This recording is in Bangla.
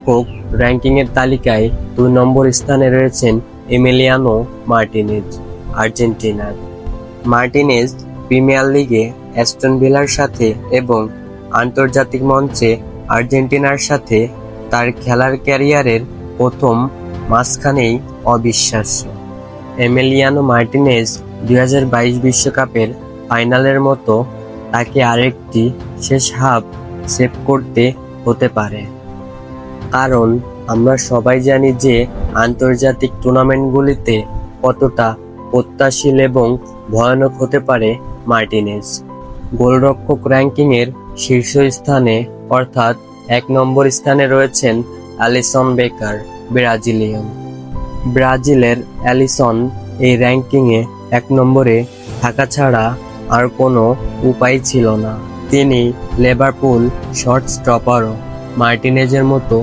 গোলরক্ষক র্যাঙ্কিংয়ের তালিকায় 2 নম্বর স্থানে রয়েছেন এমিলিয়ানো মার্টিনেজ, আর্জেন্টিনার। মার্টিনেজ প্রিমিয়ার লিগে অ্যাস্টন ভিলার সাথে এবং আন্তর্জাতিক মঞ্চে আর্জেন্টিনার সাথে তার খেলার ক্যারিয়ারের প্রথম মাঝখানেই অবিশ্বাস্য। এমিলিয়ানো মার্টিনেজ 2022 বিশ্বকাপের ফাইনালের মতো তাকে আরেকটি শেষ হাফ সেভ করতে হতে পারে, কারণ আমরা সবাই জানি যে আন্তর্জাতিক টুর্নামেন্টগুলিতে কতটা প্রত্যাশীল এবং ভয়ানক হতে পারে মার্টিনেজ। গোলরক্ষক র্যাঙ্কিংয়ের শীর্ষস্থানে অর্থাৎ 1 নম্বর স্থানে রয়েছেন অ্যালিসন বেকার, ব্রাজিলিয়ান। ব্রাজিলের অ্যালিসন এই র্যাঙ্কিংয়ে 1 নম্বরে থাকা ছাড়া আর কোনো উপায় ছিল না। তিনি লিভারপুল শর্ট স্টপারও। মার্টিনেজের মতো